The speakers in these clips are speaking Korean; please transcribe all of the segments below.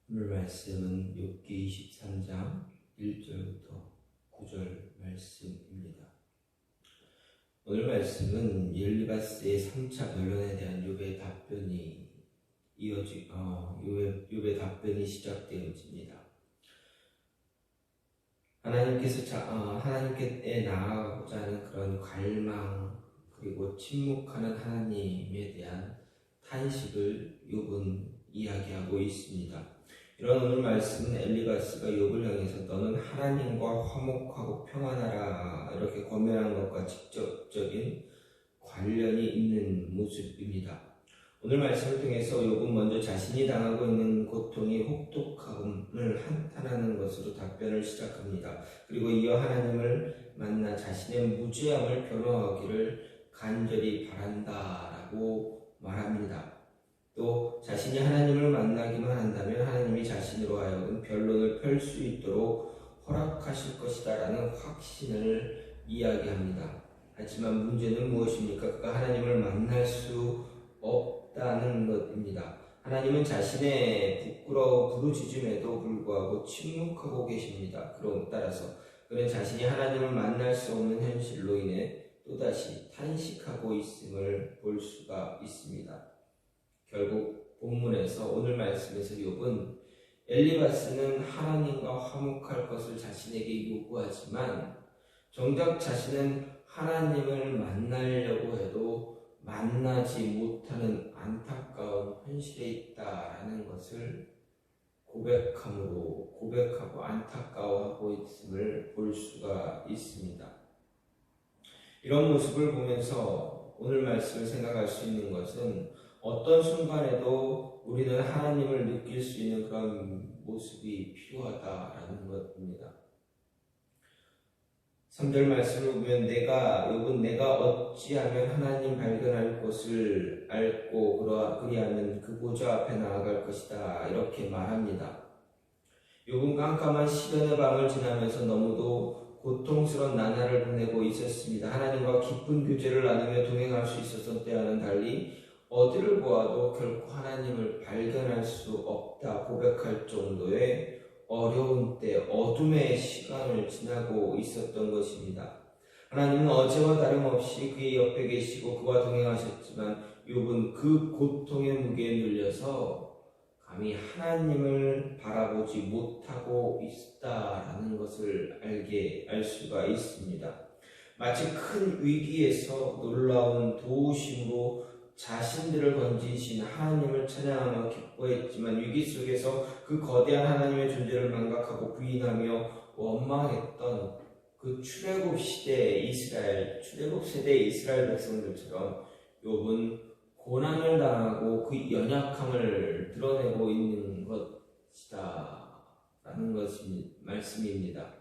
오늘 말씀은 욥기 23장 1절부터 9절 말씀입니다. 오늘 말씀은 엘리바스의 3차 변론에 대한 욥의 답변이 욥의 답변이 시작되어집니다. 하나님께 나아가고자 하는 그런 갈망, 그리고 침묵하는 하나님에 대한 탄식을 욥은 이야기하고 있습니다. 이런 오늘 말씀은 엘리바스가 욥을 향해서 너는 하나님과 화목하고 평안하라 이렇게 권면하는 것과 직접적인 관련이 있는 모습입니다. 오늘 말씀을 통해서 욥은 먼저 자신이 당하고 있는 고통이 혹독함을 한탄하는 것으로 답변을 시작합니다. 그리고 이어 하나님을 만나 자신의 무죄함을 변호하기를 간절히 바란다라고 말합니다. 또 자신이 하나님을 만나기만 한다면 하나님이 자신으로 하여금 변론을 펼 수 있도록 허락하실 것이다 라는 확신을 이야기합니다. 하지만 문제는 무엇입니까? 그가 하나님을 만날 수 없다는 것입니다. 하나님은 자신의 부르짖음에도 불구하고 침묵하고 계십니다. 따라서 그는 자신이 하나님을 만날 수 없는 현실로 인해 또다시 탄식하고 있음을 볼 수가 있습니다. 결국 본문에서 오늘 말씀에서 욥은 엘리바스는 하나님과 화목할 것을 자신에게 요구하지만 정작 자신은 하나님을 만나려고 해도 만나지 못하는 안타까운 현실에 있다라는 것을 고백하고 안타까워하고 있음을 볼 수가 있습니다. 이런 모습을 보면서 오늘 말씀을 생각할 수 있는 것은 어떤 순간에도 우리는 하나님을 느낄 수 있는 그런 모습이 필요하다라는 것입니다. 3절 말씀을 보면 욥은 내가 어찌하면 하나님 발견할 곳을 알고 그리하면 그 보좌 앞에 나아갈 것이다 이렇게 말합니다. 욥은 깜깜한 시련의 밤을 지나면서 너무도 고통스러운 나날을 보내고 있었습니다. 하나님과 깊은 교제를 나누며 동행할 수 있었던 때와는 달리 어디를 보아도 결코 하나님을 발견할 수 없다 고백할 정도의 어려운 때, 어둠의 시간을 지나고 있었던 것입니다. 하나님은 어제와 다름없이 그의 옆에 계시고 그와 동행하셨지만 욥은 그 고통의 무게에 눌려서 감히 하나님을 바라보지 못하고 있다라는 것을 알 수가 있습니다. 마치 큰 위기에서 놀라운 도우심으로 자신들을 건지신 하나님을 찬양하며 기뻐했지만 위기 속에서 그 거대한 하나님의 존재를 망각하고 부인하며 원망했던 그 출애굽 세대 이스라엘 백성들처럼 욥은 고난을 당하고 그 연약함을 드러내고 있는 것이다 라는 것이 말씀입니다.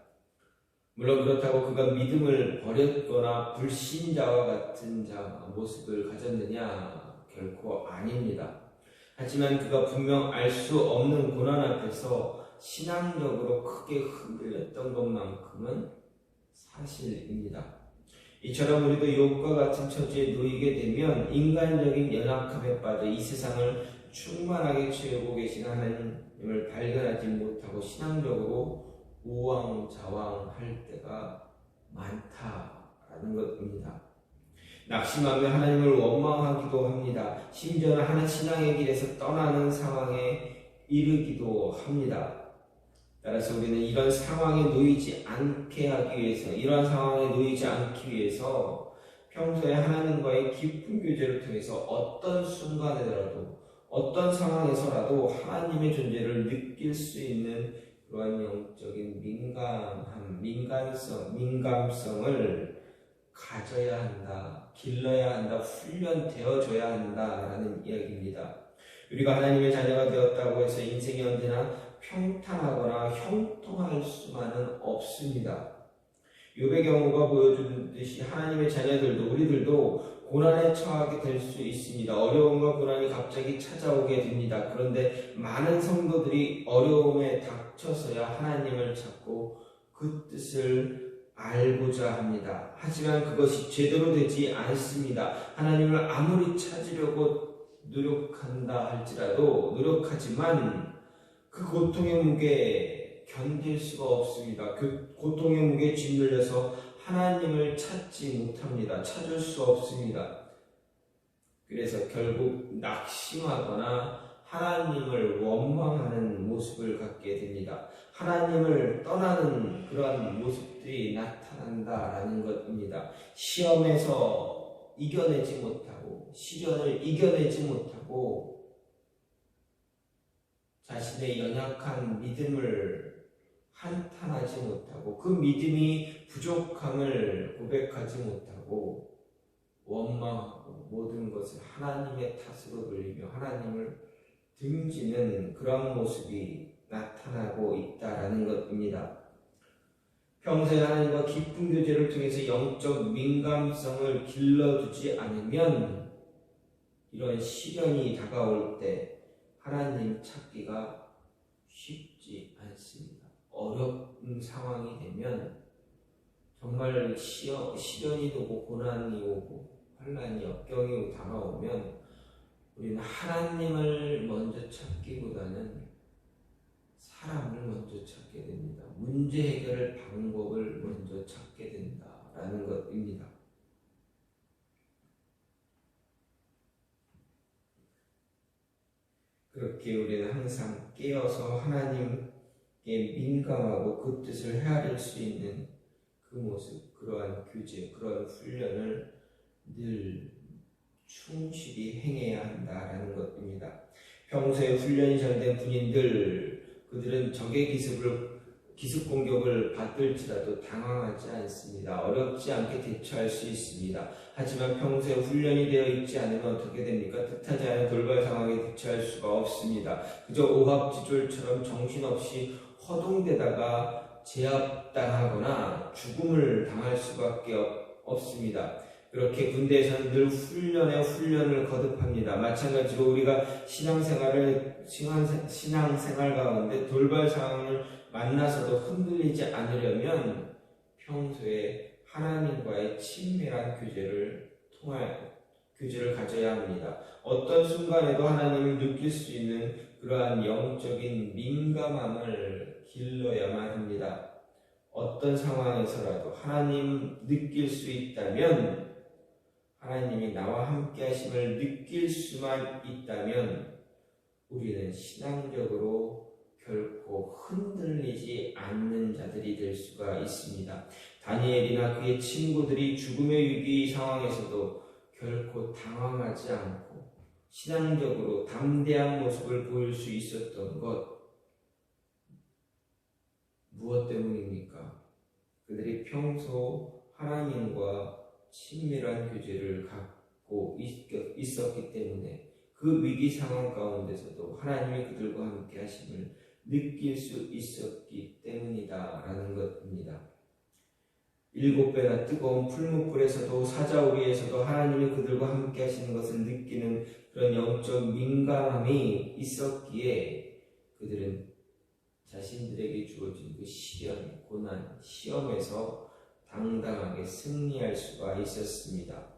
물론 그렇다고 그가 믿음을 버렸거나 불신자와 같은 모습을 가졌느냐? 결코 아닙니다. 하지만 그가 분명 알 수 없는 고난 앞에서 신앙적으로 크게 흔들렸던 것만큼은 사실입니다. 이처럼 우리도 욥과 같은 처지에 놓이게 되면 인간적인 연약함에 빠져 이 세상을 충만하게 채우고 계신 하나님을 발견하지 못하고 신앙적으로 우왕좌왕할 때가 많다라는 것입니다. 낙심하며 하나님을 원망하기도 합니다. 심지어는 신앙의 길에서 떠나는 상황에 이르기도 합니다. 따라서 우리는 이러한 상황에 놓이지 않기 위해서 평소에 하나님과의 깊은 교제를 통해서 어떤 순간에라도 어떤 상황에서라도 하나님의 존재를 느낄 수 있는 그러한 영적인 민감성을 가져야 한다, 길러야 한다, 훈련되어줘야 한다라는 이야기입니다. 우리가 하나님의 자녀가 되었다고 해서 인생이 언제나 평탄하거나 형통할 수만은 없습니다. 욥의 경우가 보여주듯이 하나님의 자녀들도 우리들도 고난에 처하게 될 수 있습니다. 어려움과 고난이 갑자기 찾아오게 됩니다. 그런데 많은 성도들이 어려움에 닥쳐서야 하나님을 찾고 그 뜻을 알고자 합니다. 하지만 그것이 제대로 되지 않습니다. 하나님을 아무리 찾으려고 노력하지만 그 고통의 무게 견딜 수가 없습니다. 그 고통의 무게에 짓눌려서 하나님을 찾지 못합니다. 찾을 수 없습니다. 그래서 결국 낙심하거나 하나님을 원망하는 모습을 갖게 됩니다. 하나님을 떠나는 그러한 모습들이 나타난다라는 것입니다. 시험에서 이겨내지 못하고 시련을 이겨내지 못하고 자신의 연약한 믿음을 한탄하지 못하고 그 믿음이 부족함을 고백하지 못하고 원망하고 모든 것을 하나님의 탓으로 돌리며 하나님을 등지는 그런 모습이 나타나고 있다라는 것입니다. 평소에 하나님과 깊은 교제를 통해서 영적 민감성을 길러두지 않으면 이런 시련이 다가올 때 하나님 찾기가 쉽지 않습니다. 어려운 상황이 되면 정말 시련이 오고 고난이 오고 환난이 역경이 다가오면 우리는 하나님을 먼저 찾기보다는 사람을 먼저 찾게 됩니다. 문제 해결 방법을 먼저 찾게 된다라는 것입니다. 그렇게 우리는 항상 깨어서 하나님께 민감하고 그 뜻을 헤아릴 수 있는 그 모습, 그러한 교제, 그러한 훈련을 늘 충실히 행해야 한다라는 것입니다. 평소에 훈련이 잘 된 군인들, 그들은 적의 기습 공격을 받을지라도 당황하지 않습니다. 어렵지 않게 대처할 수 있습니다. 하지만 평소에 훈련이 되어 있지 않으면 어떻게 됩니까? 뜻하지 않은 돌발 상황에 대처할 수가 없습니다. 그저 오합지졸처럼 정신없이 허둥대다가 제압당하거나 죽음을 당할 수밖에 없습니다. 그렇게 군대에서는 늘 훈련을 거듭합니다. 마찬가지로 우리가 신앙생활 가운데 돌발 상황을 만나서도 흔들리지 않으려면 평소에 하나님과의 친밀한 교제를 가져야 합니다. 어떤 순간에도 하나님을 느낄 수 있는 그러한 영적인 민감함을 길러야만 합니다. 어떤 상황에서라도 하나님 느낄 수 있다면 하나님이 나와 함께 하심을 느낄 수만 있다면 우리는 신앙적으로 결코 흔들리지 않는 자들이 될 수가 있습니다. 다니엘이나 그의 친구들이 죽음의 위기 상황에서도 결코 당황하지 않고 신앙적으로 담대한 모습을 보일 수 있었던 것, 무엇 때문입니까? 그들이 평소 하나님과 친밀한 교제를 갖고 있었기 때문에 그 위기 상황 가운데서도 하나님이 그들과 함께 하심을 느낄 수 있었기 때문이다라는 것입니다. 7배나 뜨거운 풀무불에서도 사자우리에서도 하나님이 그들과 함께 하시는 것을 느끼는 그런 영적 민감함이 있었기에 그들은 자신들에게 주어진 그 시련, 고난, 시험에서 당당하게 승리할 수가 있었습니다.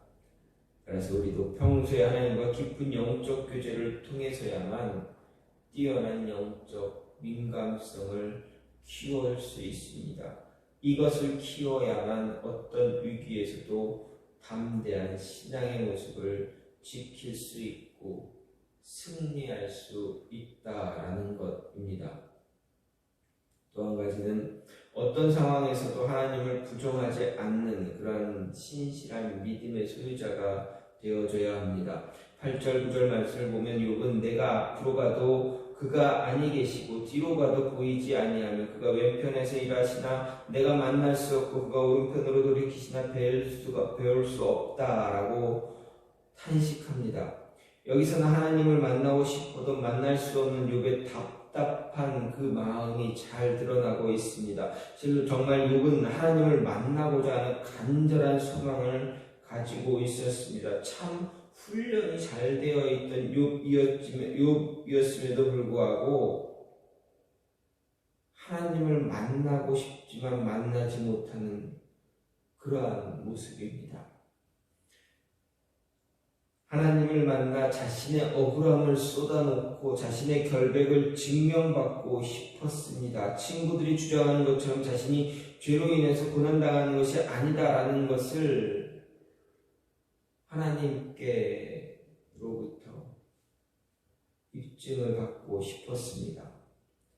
그래서 우리도 평소에 하나님과 깊은 영적 교제를 통해서야만 뛰어난 영적 민감성을 키워올 수 있습니다. 이것을 키워야만 어떤 위기에서도 담대한 신앙의 모습을 지킬 수 있고 승리할 수 있다라는 것입니다. 또 한 가지는 어떤 상황에서도 하나님을 부정하지 않는 그런 신실한 믿음의 소유자가 되어져야 합니다. 8절 9절 말씀을 보면 욥은 내가 앞으로 가도 그가 아니 계시고 뒤로 가도 보이지 아니하며 그가 왼편에서 일하시나 내가 만날 수 없고 그가 오른편으로 돌이키시나 배울 수 없다라고 탄식합니다. 여기서는 하나님을 만나고 싶어도 만날 수 없는 욥의 답답한 그 마음이 잘 드러나고 있습니다. 실로 정말 욥은 하나님을 만나고자 하는 간절한 소망을 가지고 있었습니다. 참 훈련이 잘 되어 있던 욥이었음에도 불구하고 하나님을 만나고 싶지만 만나지 못하는 그러한 모습입니다. 하나님을 만나 자신의 억울함을 쏟아놓고 자신의 결백을 증명받고 싶었습니다. 친구들이 주장하는 것처럼 자신이 죄로 인해서 고난당하는 것이 아니다라는 것을 하나님께로부터 입증을 받고 싶었습니다.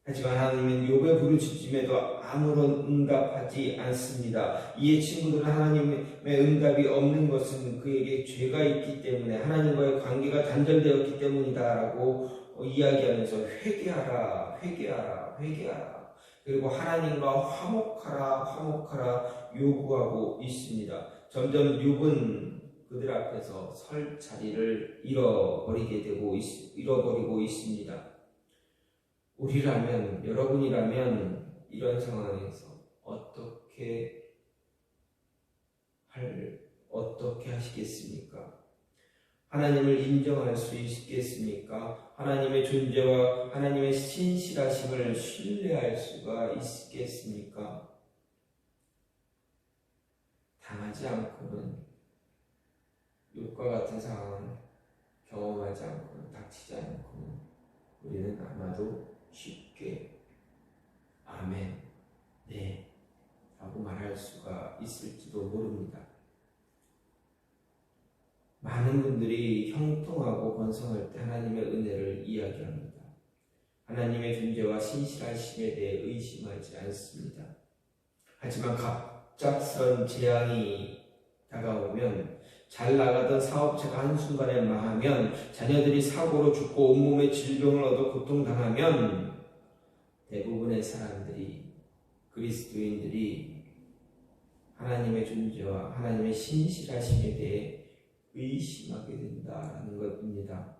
하지만 하나님은 욥의 부르짖음에도 아무런 응답하지 않습니다. 이에 친구들은 하나님의 응답이 없는 것은 그에게 죄가 있기 때문에 하나님과의 관계가 단절되었기 때문이다라고 이야기하면서 회개하라, 회개하라, 회개하라. 그리고 하나님과 화목하라 요구하고 있습니다. 점점 욥은 그들 앞에서 설 자리를 잃어버리고 있습니다. 우리라면, 여러분이라면 이런 상황에서 어떻게 하시겠습니까? 하나님을 인정할 수 있겠습니까? 하나님의 존재와 하나님의 신실하심을 신뢰할 수가 있겠습니까? 당하지 않고는, 욥과 같은 상황을 경험하지 않고는, 닥치지 않고는 우리는 아마도 쉽게 아멘, 네 라고 말할 수가 있을지도 모릅니다. 많은 분들이 형통하고 번성할 때 하나님의 은혜를 이야기합니다. 하나님의 존재와 신실하심에 대해 의심하지 않습니다. 하지만 갑작스런 재앙이 다가오면, 잘 나가던 사업체가 한순간에 망하면, 자녀들이 사고로 죽고 온몸에 질병을 얻어 고통당하면 대부분의 사람들이, 그리스도인들이 하나님의 존재와 하나님의 신실하심에 대해 의심하게 된다는 것입니다.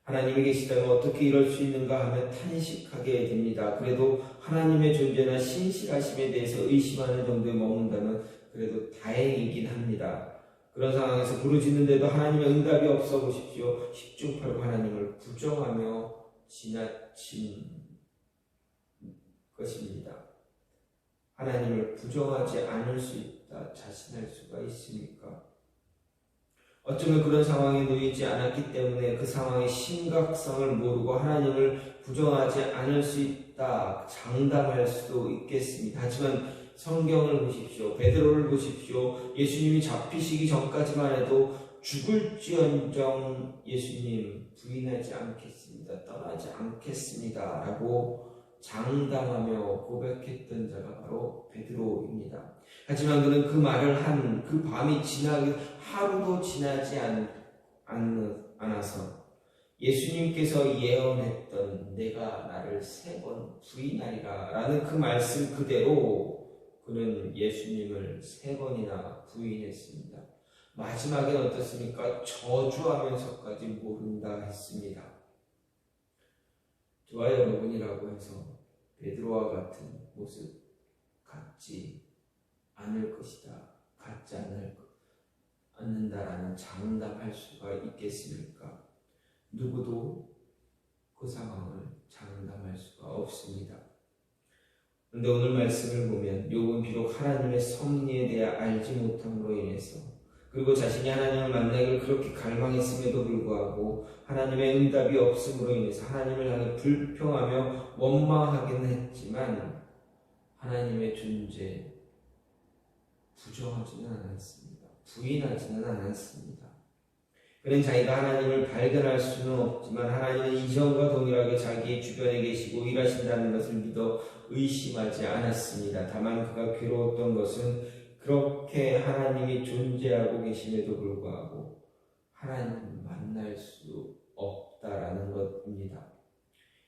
하나님이 계시다면 어떻게 이럴 수 있는가 하며 탄식하게 됩니다. 그래도 하나님의 존재나 신실하심에 대해서 의심하는 정도에 머문다면 그래도 다행이긴 합니다. 그런 상황에서 부르짖는데도 하나님의 응답이 없어 보십시오. 10중 8구 하나님을 부정하며 지나친 것입니다. 하나님을 부정하지 않을 수 있다 자신할 수가 있습니까? 어쩌면 그런 상황에 놓이지 않았기 때문에 그 상황의 심각성을 모르고 하나님을 부정하지 않을 수 있다 장담할 수도 있겠습니다. 하지만 성경을 보십시오. 베드로를 보십시오. 예수님이 잡히시기 전까지만 해도 죽을지언정 예수님 부인하지 않겠습니다. 떠나지 않겠습니다. 라고 장담하며 고백했던 자가 바로 베드로입니다. 하지만 그는 그 말을 한 그 밤이 하루도 지나지 않아서 예수님께서 예언했던 내가 나를 3번 부인하리라 라는 그 말씀 그대로 그는 예수님을 3번이나 부인했습니다. 마지막엔 어떻습니까? 저주하면서까지 모른다 했습니다. 저와 여러분이라고 해서 베드로와 같은 모습 갖지 않을 것이다, 갖지 않는다라는 장담할 수가 있겠습니까? 누구도 그 상황을 장담할 수가 없습니다. 그런데 오늘 말씀을 보면 욥은 비록 하나님의 섭리에 대해 알지 못함으로 인해서, 그리고 자신이 하나님을 만나기를 그렇게 갈망했음에도 불구하고 하나님의 응답이 없음으로 인해서 하나님을 향해 불평하며 원망하기는 했지만 하나님의 존재 부정하지는 않았습니다. 부인하지는 않았습니다. 그는 자기가 하나님을 발견할 수는 없지만 하나님은 이전과 동일하게 자기 주변에 계시고 일하신다는 것을 믿어 의심하지 않았습니다. 다만 그가 괴로웠던 것은 그렇게 하나님이 존재하고 계심에도 불구하고 하나님을 만날 수 없다라는 것입니다.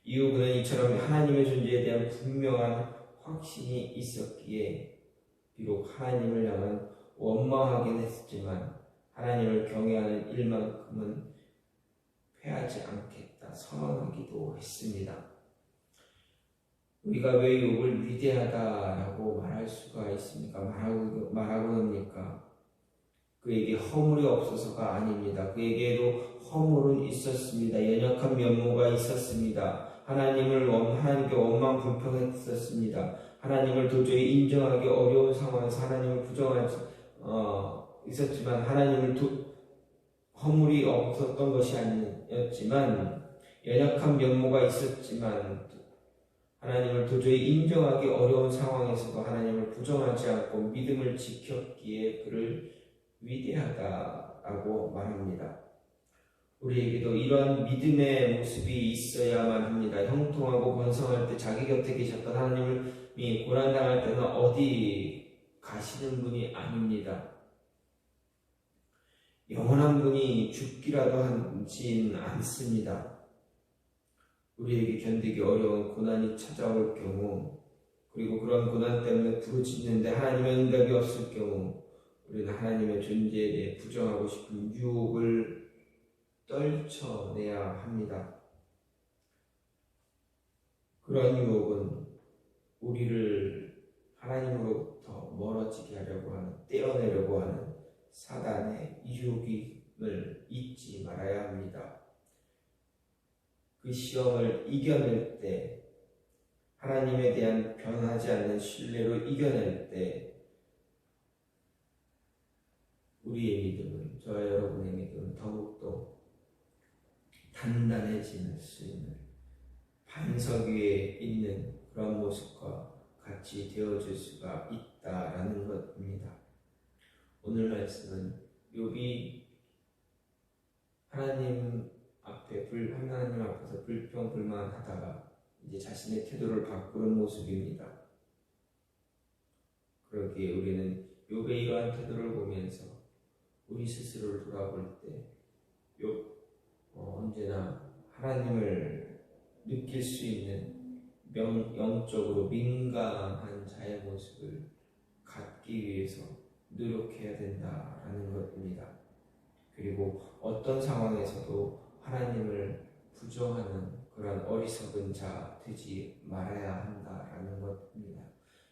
이후 그는 이처럼 하나님의 존재에 대한 분명한 확신이 있었기에 비록 하나님을 향한 원망하긴 했지만 하나님을 경외하는 일만큼은 패하지 않겠다 선언하기도 했습니다. 우리가 왜 욥을 위대하다라고 말할 수가 있습니까? 말하고 합니까? 그에게 허물이 없어서가 아닙니다. 그에게도 허물은 있었습니다. 연약한 면모가 있었습니다. 하나님께 원망 불평했었습니다. 하나님을 도저히 인정하기 어려운 상황에서 하나님을 부정하지 있었지만 하나님을 허물이 없었던 것이 아니었지만 연약한 면모가 있었지만 하나님을 도저히 인정하기 어려운 상황에서도 하나님을 부정하지 않고 믿음을 지켰기에 그를 위대하다라고 말합니다. 우리에게도 이러한 믿음의 모습이 있어야만 합니다. 형통하고 번성할 때 자기 곁에 계셨던 하나님이 고난당할 때는 어디 가시는 분이 아닙니다. 영원한 분이 죽기라도 하진 않습니다. 우리에게 견디기 어려운 고난이 찾아올 경우, 그리고 그런 고난 때문에 부르짖는데 하나님의 응답이 없을 경우, 우리는 하나님의 존재에 대해 부정하고 싶은 유혹을 떨쳐내야 합니다. 그런 유혹은 우리를 하나님으로부터 멀어지게 하려고 하는, 떼어내려고 하는 사단의 유혹임을 잊지 말아야 합니다. 그 시험을 이겨낼 때, 하나님에 대한 변하지 않는 신뢰로 이겨낼 때 우리의 믿음은, 저와 여러분의 믿음은 더욱더 단단해질 수 있는, 반석 위에 있는 그런 모습과 같이 되어줄 수가 있다라는 것입니다. 오늘 말씀은 욥이 하나님 앞에서 불평불만하다가 이제 자신의 태도를 바꾸는 모습입니다. 그러기에 우리는 욥의 이러한 태도를 보면서 우리 스스로를 돌아볼 때 언제나 하나님을 느낄 수 있는 영적으로 민감한 자의 모습을 갖기 위해서 노력해야 된다라는 것입니다. 그리고 어떤 상황에서도 하나님을 부정하는 그런 어리석은 자 되지 말아야 한다라는 것입니다.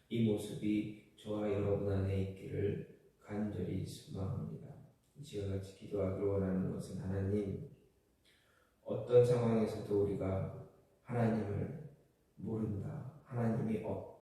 이 모습이 저와 여러분 안에 있기를 간절히 소망합니다. 이와 같이 기도하기 원하는 것은 하나님, 어떤 상황에서도 우리가 하나님을 모른다, 하나님이